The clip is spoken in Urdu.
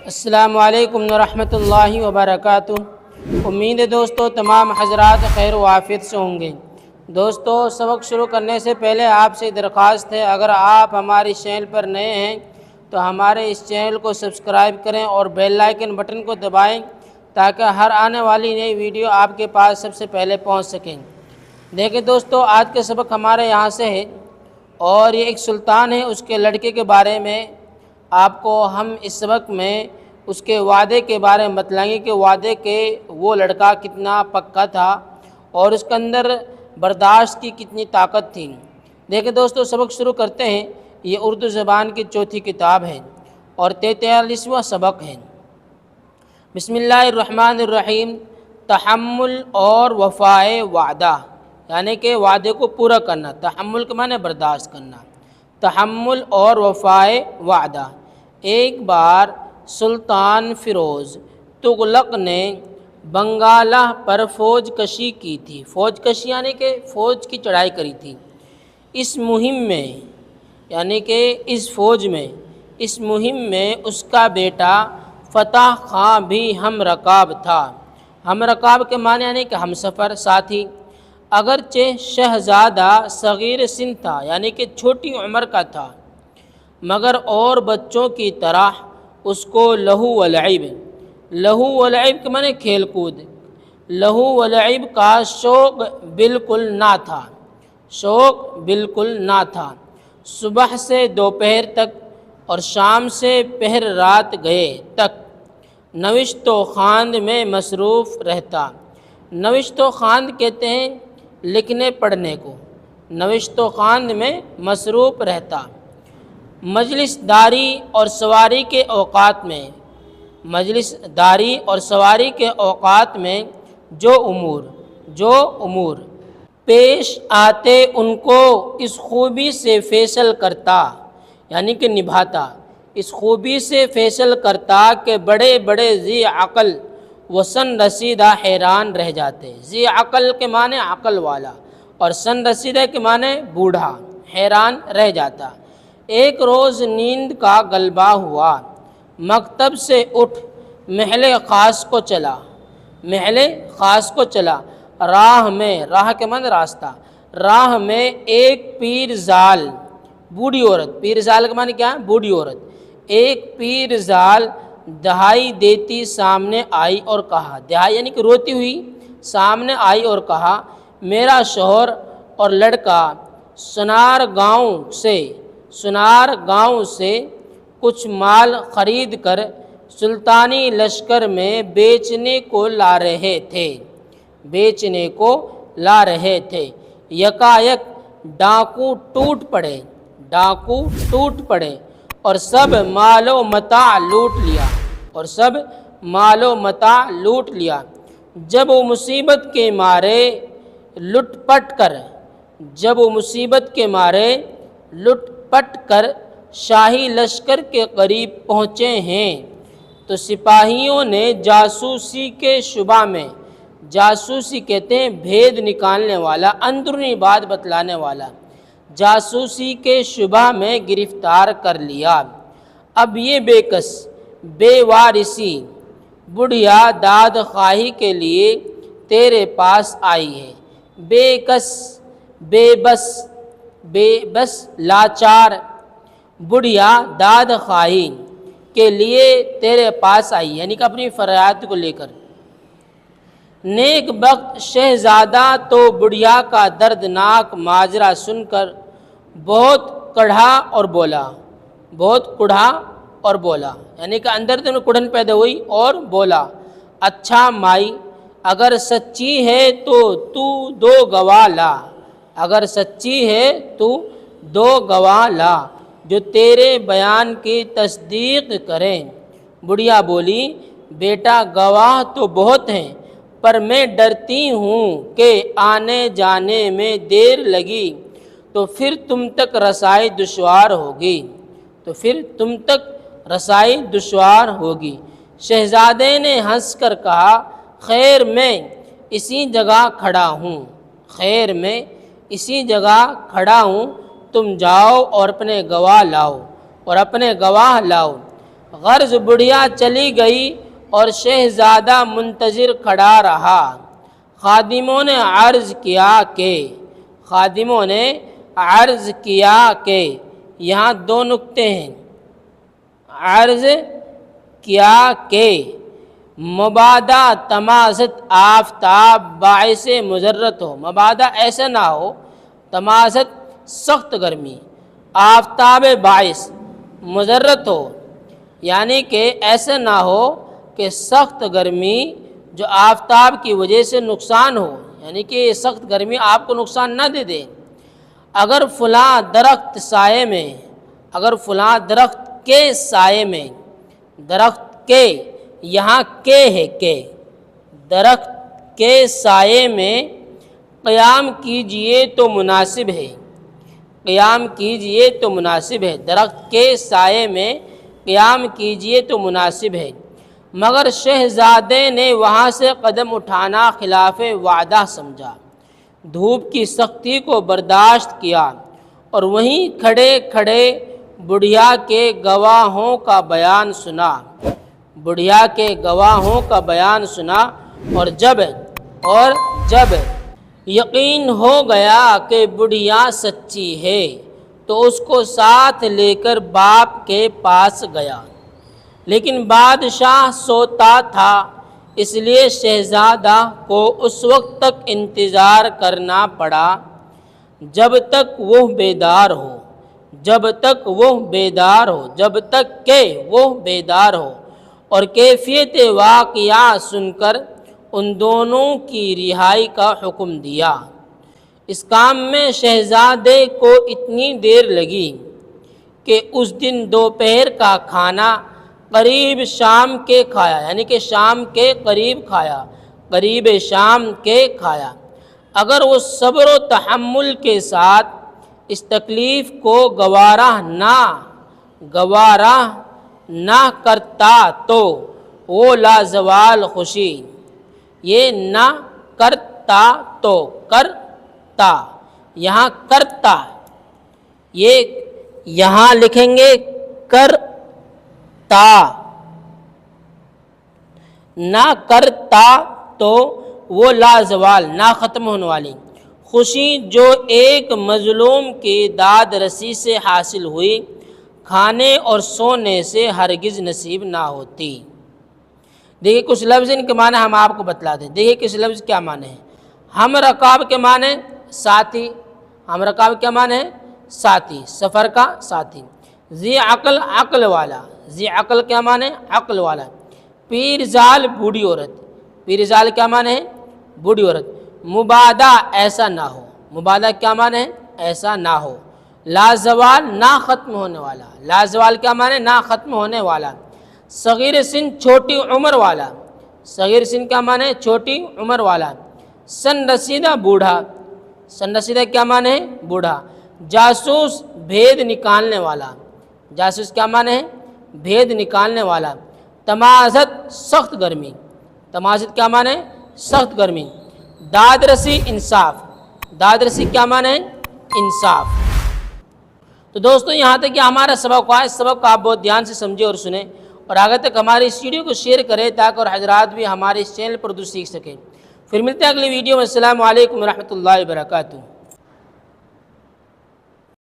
السلام علیکم ورحمۃ اللہ وبرکاتہ۔ امید ہے دوستو تمام حضرات خیر و عافیت سے ہوں گے۔ دوستو سبق شروع کرنے سے پہلے آپ سے درخواست ہے، اگر آپ ہماری چینل پر نئے ہیں تو ہمارے اس چینل کو سبسکرائب کریں اور بیل آئیکن بٹن کو دبائیں تاکہ ہر آنے والی نئی ویڈیو آپ کے پاس سب سے پہلے پہنچ سکیں۔ دیکھیں دوستو، آج کا سبق ہمارے یہاں سے ہے اور یہ ایک سلطان ہے، اس کے لڑکے کے بارے میں آپ کو ہم اس سبق میں اس کے وعدے کے بارے میں بتلائیں گے کہ وعدے کے وہ لڑکا کتنا پکا تھا اور اس کے اندر برداشت کی کتنی طاقت تھی۔ دیکھیں دوستو، سبق شروع کرتے ہیں۔ یہ اردو زبان کی چوتھی کتاب ہے اور 43واں سبق ہے۔ بسم اللہ الرحمن الرحیم۔ تحمل اور وفائے وعدہ، یعنی کہ وعدے کو پورا کرنا۔ تحمل کے معنی برداشت کرنا، تحمل اور وفائے وعدہ۔ ایک بار سلطان فیروز تغلق نے بنگالہ پر فوج کشی کی تھی۔ فوج کشی یعنی کہ فوج کی چڑھائی کری تھی۔ اس مہم میں یعنی کہ اس مہم میں اس کا بیٹا فتح خاں بھی ہم رکاب تھا۔ ہم رکاب کے معنی یعنی کہ ہم سفر، ساتھی۔ اگرچہ شہزادہ صغیر سن تھا یعنی کہ چھوٹی عمر کا تھا، مگر اور بچوں کی طرح اس کو لہو و لعب کے معنی کھیل کود، لہو و لعب کا شوق بالکل نہ تھا۔ صبح سے دوپہر تک اور شام سے پہر رات گئے تک نوشت و خواند میں مصروف رہتا۔ نوشت و خواند کہتے ہیں لکھنے پڑھنے کو، نوشت و خواند میں مصروف رہتا۔ مجلس داری اور سواری کے اوقات میں جو امور پیش آتے ان کو اس خوبی سے فیصل کرتا، یعنی کہ نبھاتا، اس خوبی سے فیصل کرتا کہ بڑے بڑے ذی عقل و سن رسیدہ حیران رہ جاتے۔ ذی عقل کے معنی عقل والا اور سن رسیدہ کے معنی بوڑھا، حیران رہ جاتا۔ ایک روز نیند کا غلبہ ہوا، مکتب سے اٹھ محل خاص کو چلا۔ راہ کے معنی راستہ، راہ میں ایک پیرزال بوڑھی عورت، پیرزال کے معنی کیا ہے؟ بوڑھی عورت۔ ایک پیرزال دہائی دیتی سامنے آئی اور کہا، دہائی یعنی کہ روتی ہوئی سامنے آئی اور کہا، میرا شوہر اور لڑکا سنار گاؤں سے کچھ مال خرید کر سلطانی لشکر میں بیچنے کو لا رہے تھے۔ یکایک ڈاکو ٹوٹ پڑے اور سب مال و متاع لوٹ لیا۔ جب وہ مصیبت کے مارے لٹ پٹ کر شاہی لشکر کے قریب پہنچے ہیں تو سپاہیوں نے جاسوسی کے شبہ میں، جاسوسی کہتے ہیں بھید نکالنے والا، اندرونی بات بتلانے والا، جاسوسی کے شبہ میں گرفتار کر لیا۔ اب یہ بے کس بے وارثی بڑھیا داد خواہی کے لیے تیرے پاس آئی ہے۔ بے کس بے بس لاچار بڑھیا داد خواہی کے لیے تیرے پاس آئی، یعنی کہ اپنی فریاد کو لے کر۔ نیک بخت شہزادہ تو بڑھیا کا دردناک ماجرا سن کر بہت کڑھا اور بولا، یعنی کہ اندر سے کڑھن پیدا ہوئی اور بولا، اچھا مائی، اگر سچی ہے تو دو گواہ لا، اگر سچی ہے تو دو گواہ لا جو تیرے بیان کی تصدیق کریں۔ بڑھیا بولی، بیٹا گواہ تو بہت ہیں پر میں ڈرتی ہوں کہ آنے جانے میں دیر لگی تو پھر تم تک رسائی دشوار ہوگی۔ شہزادے نے ہنس کر کہا، خیر میں اسی جگہ کھڑا ہوں، تم جاؤ اور اپنے گواہ لاؤ۔ غرض بڑھیا چلی گئی اور شہزادہ منتظر کھڑا رہا۔ خادموں نے عرض کیا کہ یہاں دو نکتے ہیں۔ عرض کیا کہ مبادا تمازت آفتاب باعث مضرت ہو، مبادا ایسا نہ ہو، تمازت سخت گرمی، آفتاب باعث مضرت ہو، یعنی کہ ایسا نہ ہو کہ سخت گرمی جو آفتاب کی وجہ سے نقصان ہو، یعنی کہ یہ سخت گرمی آپ کو نقصان نہ دے دے۔ اگر فلاں درخت سائے میں، اگر فلاں درخت کے سائے میں، درخت کے یہاں کے ہے، کہ درخت کے سائے میں قیام کیجئے تو مناسب ہے، قیام کیجئے تو مناسب ہے، درخت کے سائے میں قیام کیجئے تو مناسب ہے۔ مگر شہزادے نے وہاں سے قدم اٹھانا خلاف وعدہ سمجھا، دھوپ کی سختی کو برداشت کیا اور وہیں کھڑے کھڑے بڑھیا کے گواہوں کا بیان سنا، بڑھیا کے گواہوں کا بیان سنا، اور جب یقین ہو گیا کہ بڑھیا سچی ہے تو اس کو ساتھ لے کر باپ کے پاس گیا۔ لیکن بادشاہ سوتا تھا، اس لیے شہزادہ کو اس وقت تک انتظار کرنا پڑا جب تک وہ بیدار ہو، جب تک کہ وہ بیدار ہو، اور کیفیت واقعہ سن کر ان دونوں کی رہائی کا حکم دیا۔ اس کام میں شہزادے کو اتنی دیر لگی کہ اس دن دوپہر کا کھانا قریب شام کے کھایا، یعنی کہ شام کے قریب شام کے کھایا۔ اگر وہ صبر و تحمل کے ساتھ اس تکلیف کو گوارا نہ کرتا تو وہ لازوال خوشی، یہ نہ کرتا تو کرتا، یہاں کرتا، یہ یہاں لکھیں گے کرتا، نہ کرتا تو وہ لازوال، نہ ختم ہونے والی خوشی جو ایک مظلوم کی داد رسی سے حاصل ہوئی، کھانے اور سونے سے ہرگز نصیب نہ ہوتی۔ دیکھیے کچھ لفظ ان کے معنی ہم آپ کو بتلا دیں۔ دیکھیے کس لفظ کیا معنی ہے۔ ہم رکاب کے معنی ساتھی، ہم رکاب کیا معنی ہے؟ ساتھی، سفر کا ساتھی۔ ذی عقل، عقل والا، ذی عقل کیا معنی؟ عقل والا۔ پیر زال، بوڑھی عورت، پیر زال کیا معنی ہے؟ بوڑھی عورت۔ مبادا، ایسا نہ ہو، مبادا کیا معنی ہے؟ ایسا نہ ہو۔ لازوال، نہ ختم ہونے والا، لازوال کیا معنی؟ نہ ختم ہونے والا۔ صغیر سن، چھوٹی عمر والا، صغیر سن کیا معنی ہے؟ چھوٹی عمر والا۔ سن رسیدہ، بوڑھا، سن رسیدہ کیا معنی ہے؟ بوڑھا۔ جاسوس، بھید نکالنے والا، جاسوس کیا معنی ہے؟ بھید نکالنے والا۔ تمازت، سخت گرمی، تمازت کیا معنی ہے؟ سخت گرمی۔ دادرسی، انصاف، دادرسی کیا معنی ہے؟ انصاف۔ تو دوستو یہاں تک کہ ہمارا سبق ہوا، اس سبق کو آپ بہت دھیان سے سمجھے اور سنیں، اور آگے تک ہماری اس ویڈیو کو شیئر کریں تاکہ اور حضرات بھی ہمارے اس چینل پر اردو سیکھ سکیں۔ پھر ملتے ہیں اگلی ویڈیو میں۔ السلام علیکم ورحمۃ اللہ وبرکاتہ۔